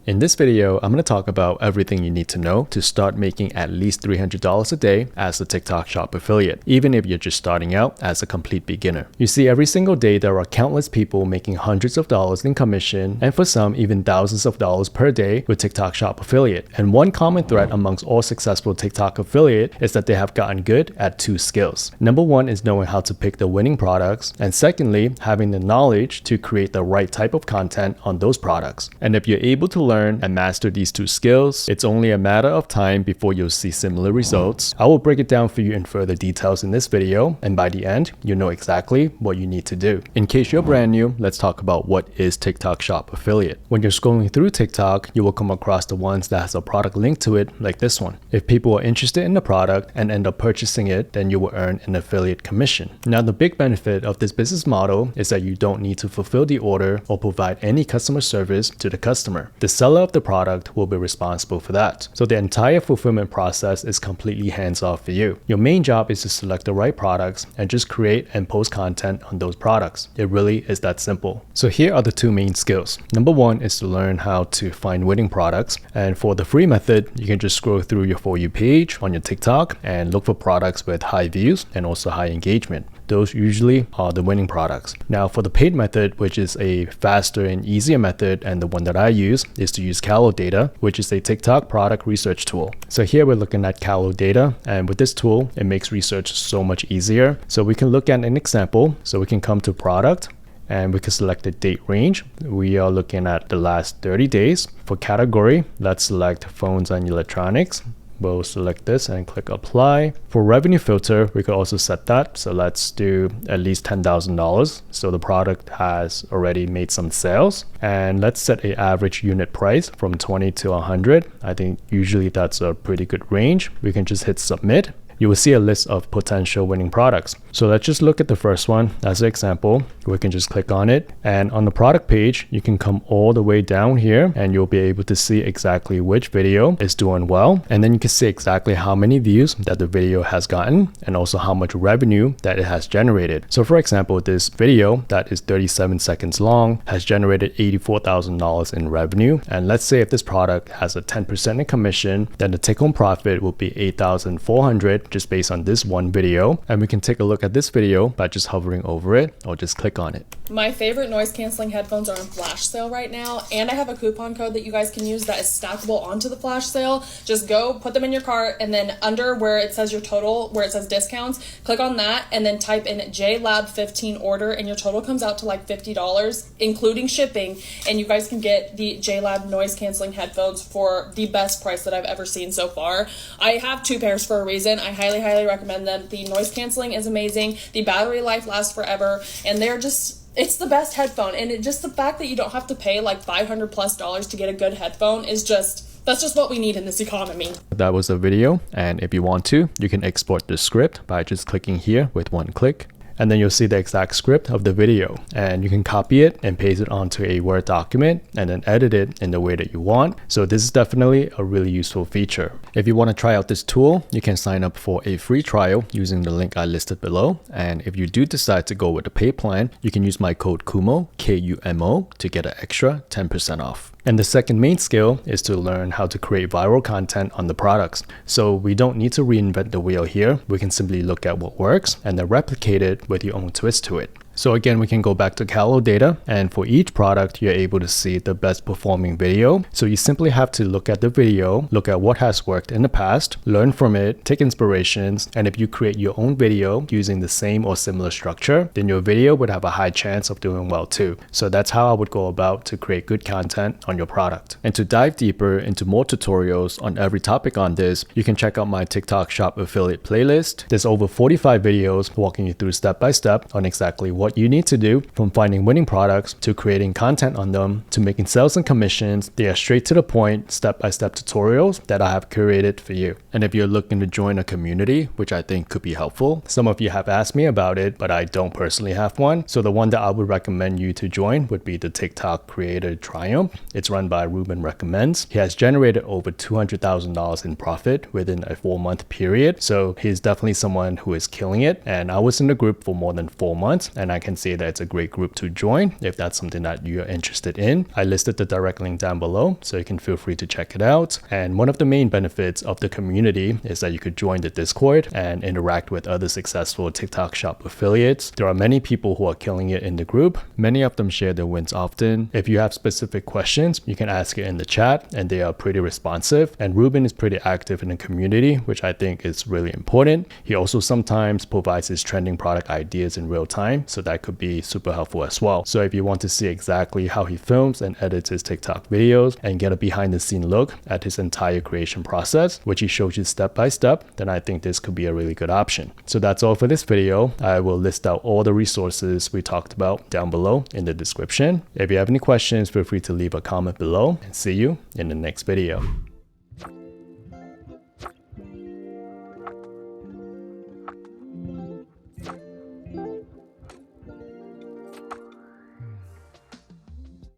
In this video, I'm going to talk about everything you need to know to start making at least $300 a day as a TikTok Shop affiliate, even if you're just starting out as a complete beginner. You see, every single day there are countless people making hundreds of dollars in commission, and for some even thousands of dollars per day with TikTok Shop affiliate. And one common thread amongst all successful TikTok affiliate is that they have gotten good at two skills. Number one is knowing how to pick the winning products, and secondly, having the knowledge to create the right type of content on those products. And if you're able to learn and master these two skills, it's only a matter of time before you'll see similar results. I will break it down for you in further details in this video, and by the end, you know exactly what you need to do. In case you're brand new, let's talk about what is TikTok Shop affiliate. When you're scrolling through TikTok, you will come across the ones that has a product linked to it, like this one. If people are interested in the product and end up purchasing it, then you will earn an affiliate commission. Now, the big benefit of this business model is that you don't need to fulfill the order or provide any customer service to the customer. The seller of the product will be responsible for that. So the entire fulfillment process is completely hands-off for you. Your main job is to select the right products and just create and post content on those products. It really is that simple. So here are the two main skills. Number one is to learn how to find winning products. And for the free method, you can just scroll through your For You page on your TikTok and look for products with high views and also high engagement. Those usually are the winning products. Now for the paid method, which is a faster and easier method, and the one that I use is to use CaloData, which is a TikTok product research tool. So here we're looking at CaloData, and with this tool, it makes research so much easier. So we can look at an example. So we can come to product, and we can select the date range. We are looking at the last 30 days. For category, let's select phones and electronics. We'll select this and click apply. For revenue filter, we could also set that. So let's do at least $10,000. So the product has already made some sales. And let's set an average unit price from 20 to 100. I think usually that's a pretty good range. We can just hit submit. You will see a list of potential winning products. So let's just look at the first one as an example. We can just click on it, and on the product page, you can come all the way down here and you'll be able to see exactly which video is doing well. And then you can see exactly how many views that the video has gotten and also how much revenue that it has generated. So for example, this video that is 37 seconds long has generated $84,000 in revenue. And let's say if this product has a 10% in commission, then the take home profit will be $8,400 just based on this one video. And we can take a look at this video by just hovering over it or just click on it. My favorite noise canceling headphones are on flash sale right now, and I have a coupon code that you guys can use that is stackable onto the flash sale. Just go put them in your cart, and then under where it says your total, where it says discounts, click on that and then type in JLab15 order, and your total comes out to like $50 including shipping, and you guys can get the JLab noise canceling headphones for the best price that I've ever seen so far. I have two pairs for a reason. I highly recommend them. The noise canceling is amazing, the battery life lasts forever, and they're just, it's the best headphone. And just the fact that you don't have to pay like $500+ to get a good headphone is just, that's just what we need in this economy. That was a video, and if you want to, you can export the script by just clicking here with one click. And then you'll see the exact script of the video, and you can copy it and paste it onto a Word document and then edit it in the way that you want. So this is definitely a really useful feature. If you want to try out this tool, you can sign up for a free trial using the link I listed below. And if you do decide to go with the paid plan, you can use my code KUMO, KUMO, to get an extra 10% off. And the second main skill is to learn how to create viral content on the products. So we don't need to reinvent the wheel here. We can simply look at what works and then replicate it with your own twist to it. So again, we can go back to CaloData, and for each product, you're able to see the best performing video. So you simply have to look at the video, look at what has worked in the past, learn from it, take inspirations, and if you create your own video using the same or similar structure, then your video would have a high chance of doing well too. So that's how I would go about to create good content on your product. And to dive deeper into more tutorials on every topic on this, you can check out my TikTok Shop affiliate playlist. There's over 45 videos walking you through step by step on exactly what you need to do, from finding winning products to creating content on them to making sales and commissions. They are straight to the point, step-by-step tutorials that I have curated for you. And if you're looking to join a community, which I think could be helpful, some of you have asked me about it, but I don't personally have one. So the one that I would recommend you to join would be the TikTok Creator Triumph. It's run by Ruben Recommends. He has generated over $200,000 in profit within a 4-month period. So he's definitely someone who is killing it. And I was in the group for more than 4 months, and I I can say that it's a great group to join if that's something that you're interested in. I listed the direct link down below, so you can feel free to check it out. And one of the main benefits of the community is that you could join the Discord and interact with other successful TikTok Shop affiliates. There are many people who are killing it in the group. Many of them share their wins often. If you have specific questions, you can ask it in the chat, and they are pretty responsive. And Ruben is pretty active in the community, which I think is really important. He also sometimes provides his trending product ideas in real time, so that could be super helpful as well. So if you want to see exactly how he films and edits his TikTok videos and get a behind the scene look at his entire creation process, which he shows you step by step, then I think this could be a really good option. So that's all for this video. I will list out all the resources we talked about down below in the description. If you have any questions, feel free to leave a comment below, and see you in the next video.